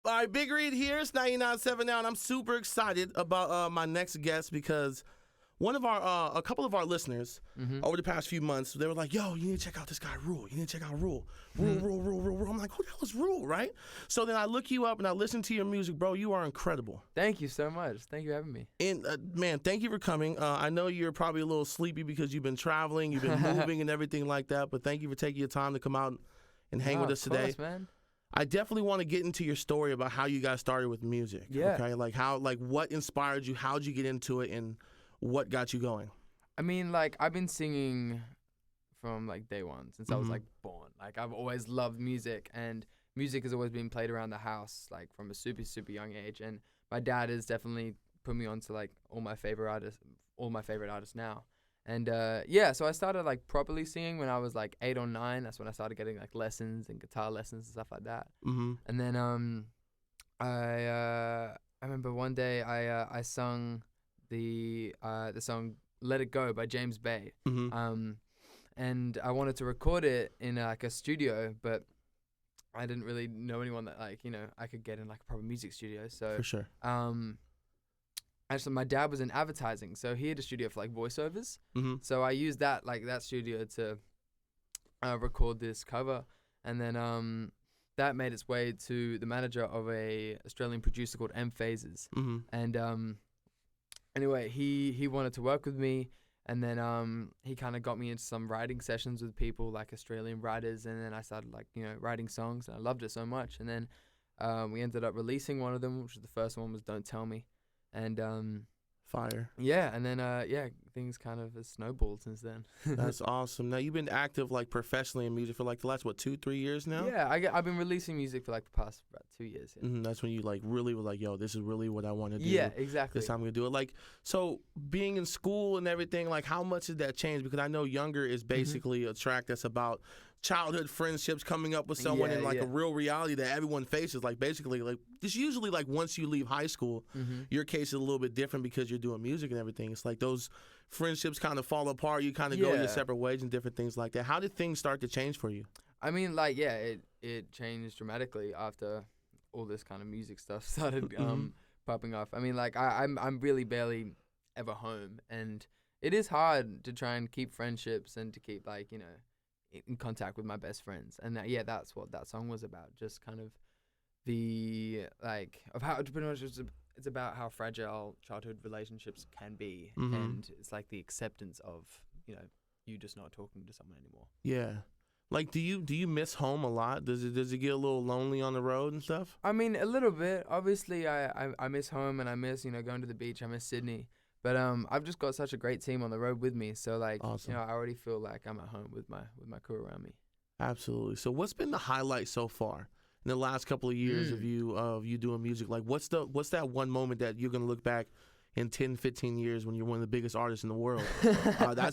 All right, Big Reid here. It's 99.7 now, and I'm super excited about my next guest because a couple of our listeners over the past few months, they were like, "Yo, you need to check out this guy Ruel. You need to check out Ruel. Ruel." I'm like, "Who the hell is Ruel?" Right? So then I look you up and I listen to your music, bro. You are incredible. Thank you so much. Thank you for having me. And man, thank you for coming. I know you're probably a little sleepy because you've been traveling, you've been moving, and everything like that. But thank you for taking your time to come out and hang with us today. Of course, man. I definitely want to get into your story about how you got started with music. Yeah. Okay. What inspired you? How'd you get into it? And what got you going? I mean, like, I've been singing from, like, day one, since I was, like, born. Like, I've always loved music, and music has always been played around the house, like, from a super, super young age. And my dad has definitely put me onto, like, all my favorite artists now. And, so I started, like, properly singing when I was, like, 8 or 9. That's when I started getting, like, lessons and guitar lessons and stuff like that. And then I remember one day I sung the song "Let It Go" by James Bay, and I wanted to record it in like a studio, but I didn't really know anyone that I could get in like a proper music studio. So For sure. Actually, my dad was in advertising, so he had a studio for like voiceovers. So I used that studio to record this cover, and then that made its way to the manager of a Australian producer called M Phases, and anyway, he wanted to work with me, and then he kind of got me into some writing sessions with people like Australian writers, and then I started writing songs, and I loved it so much. And then we ended up releasing one of them, which was the first one was "Don't Tell Me," and Fire. yeah, and then things kind of have snowballed since then. That's awesome. Now you've been active like professionally in music for like the last 2-3 years now. Yeah, I've been releasing music for like the past about 2 years. Yeah. That's when you like really were like, "Yo, this is really what I want to do." Yeah, exactly. This time I'm gonna do it. Like, so being in school and everything, like, how much did that change? Because I know Younger is basically a track that's about childhood friendships, coming up with someone in like a real reality that everyone faces. Like, basically, like, it's usually like once you leave high school, your case is a little bit different because you're doing music and everything. It's like those friendships kind of fall apart. You kind of go your separate ways and different things like that. How did things start to change for you? I mean, like, it changed dramatically after all this kind of music stuff started popping off. I mean, like, I'm really barely ever home, and it is hard to try and keep friendships and to keep in contact with my best friends. And that's what that song was about. Just kind of of how pretty much it's about how fragile childhood relationships can be, and it's like the acceptance of you just not talking to someone anymore. Yeah. Like, do you miss home a lot? Does it get a little lonely on the road and stuff? I mean, a little bit. Obviously, I miss home, and I miss going to the beach. I miss Sydney. But I've just got such a great team on the road with me. So awesome. I already feel like I'm at home with my crew around me. Absolutely. So what's been the highlight so far in the last couple of years of you doing music? Like, what's that one moment that you're gonna look back in 10, 15 years when you're one of the biggest artists in the world?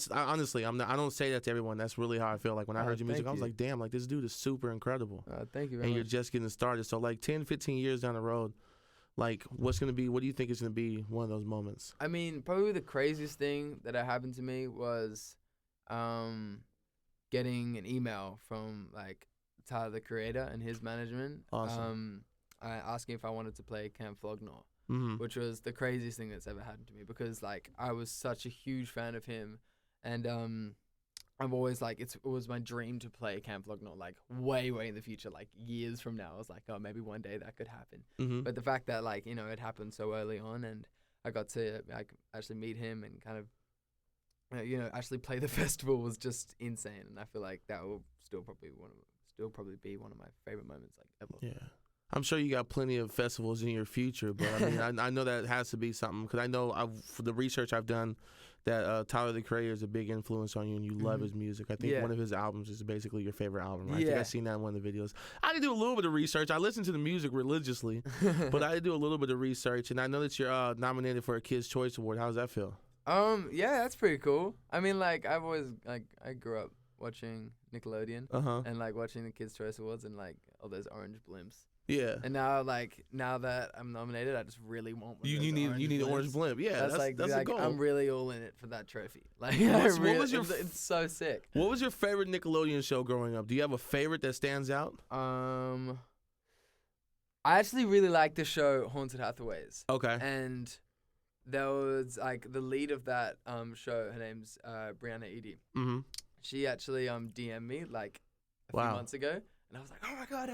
Honestly, I don't say that to everyone. That's really how I feel. Like, when I heard your music, I was like, damn, like, this dude is super incredible. Thank you very much. And you're just getting started. So like 10, 15 years down the road, like, what do you think is going to be one of those moments? I mean, probably the craziest thing that happened to me was getting an email from, like, Tyler, the Creator, and his management. Awesome. Asking if I wanted to play Camp Flognaw, which was the craziest thing that's ever happened to me, because, like, I was such a huge fan of him, and I've always, like, it was my dream to play Camp Flognaw, like, way, way in the future, like, years from now. I was like, oh, maybe one day that could happen. But the fact that, like, it happened so early on, and I got to, like, actually meet him and kind of, actually play the festival was just insane. And I feel like that will still probably be one of my favorite moments, like, ever. Yeah. I'm sure you got plenty of festivals in your future, but I mean, I know that has to be something, because I know for the research I've done, that Tyler, the Creator, is a big influence on you, and you love his music. I think one of his albums is basically your favorite album, right? I think I've seen that in one of the videos. I did do a little bit of research. I listen to the music religiously, but I did do a little bit of research, and I know that you're nominated for a Kids' Choice Award. How does that feel? Yeah, that's pretty cool. I mean, like, I've always, like, I grew up watching Nickelodeon and, like, watching the Kids' Choice Awards and, like, all those orange blimps. Yeah. And now that I'm nominated, I just really want one. You need an orange blimp. Yeah, that's a goal. I'm really all in it for that trophy. Like, it's so sick. What was your favorite Nickelodeon show growing up? Do you have a favorite that stands out? I actually really like the show Haunted Hathaways. Okay. And there was like the lead of that show. Her name's Brianna Edie. Mm-hmm. She actually DM'd me like a few months ago, and I was like, oh my god,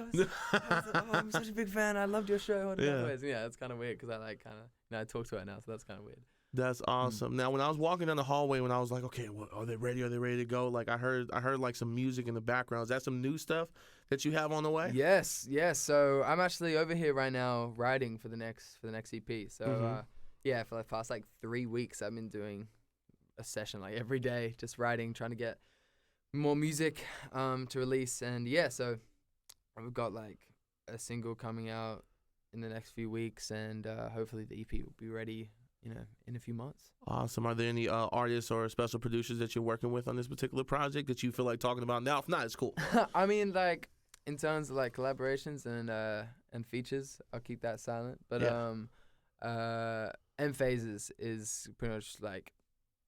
I'm such a big fan. I loved your show Haunted Hathaways. Yeah, it's kind of weird because I like kind of I talk to her now, so that's kind of weird. That's awesome. Now, when I was walking down the hallway, when I was like, okay, are they ready? Are they ready to go? Like I heard like some music in the background. Is that some new stuff that you have on the way? Yes. So I'm actually over here right now writing for the next EP. So for the past like 3 weeks, I've been doing a session like every day, just writing, trying to get more music to release. And so I've got like a single coming out in the next few weeks, and hopefully the EP will be ready, in a few months. Awesome. Are there any artists or special producers that you're working with on this particular project that you feel like talking about now? If not, it's cool. I mean, like in terms of like collaborations and features, I'll keep that silent. But M Phases is pretty much like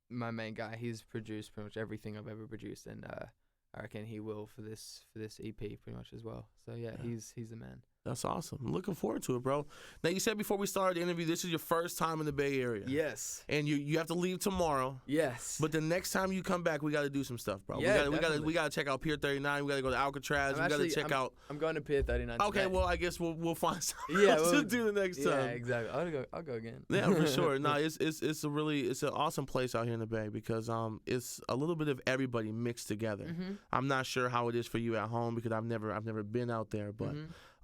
my main guy. He's produced pretty much everything I've ever produced, and I reckon he will for this EP pretty much as well. So yeah. he's the man. That's awesome. I'm looking forward to it, bro. Now, you said before we started the interview, this is your first time in the Bay Area. Yes. And you have to leave tomorrow. Yes. But the next time you come back, we got to do some stuff, bro. Yeah, we got to check out Pier 39. We got to go to Alcatraz. We got to check out. I'm going to Pier 39. Okay, today. well, I guess we'll find something else to do the next time. Yeah, exactly. I'll go again. Yeah, for sure. No, it's an awesome place out here in the Bay because it's a little bit of everybody mixed together. Mm-hmm. I'm not sure how it is for you at home because I've never been out there, but.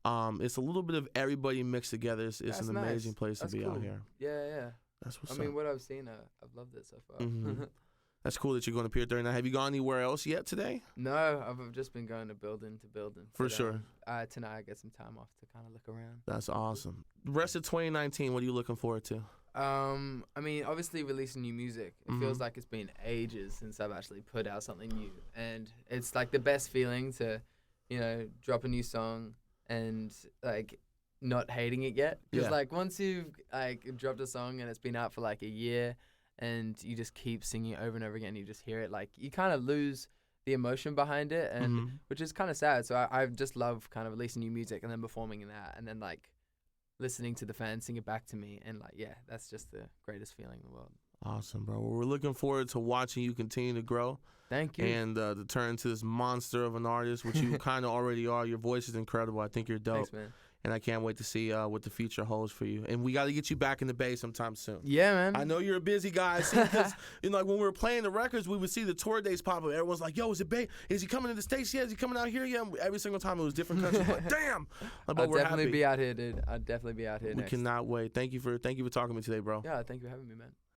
It's a little bit of everybody mixed together. It's an amazing place to be out here. Yeah. That's what's up. I mean, what I've seen, I've loved it so far. Mm-hmm. That's cool that you're going to Pier 39. Have you gone anywhere else yet today? No, I've just been going to building to building. For sure. Tonight I get some time off to kind of look around. That's awesome. The rest of 2019, what are you looking forward to? I mean, obviously releasing new music. It feels like it's been ages since I've actually put out something new. And it's like the best feeling to, drop a new song and like not hating it yet, because like once you've like dropped a song and it's been out for like a year and you just keep singing it over and over again, you just hear it, like you kind of lose the emotion behind it, and which is kind of sad. So I just love kind of releasing new music and then performing in that, and then like listening to the fans sing it back to me, and like that's just the greatest feeling in the world. Awesome, bro. Well, we're looking forward to watching you continue to grow. Thank you. And to turn into this monster of an artist, which you kind of already are. Your voice is incredible. I think you're dope. Thanks, man. And I can't wait to see what the future holds for you. And we got to get you back in the Bay sometime soon. Yeah, man. I know you're a busy guy. Because like when we were playing the records, we would see the tour dates pop up. Everyone's like, "Yo, is it Bay? Is he coming to the States? Yeah, is he coming out here? Yeah." Every single time it was different countries. Like, damn. But I'll definitely be out here, dude. I'll definitely be out here. We cannot wait. Thank you for talking to me today, bro. Yeah, thank you for having me, man.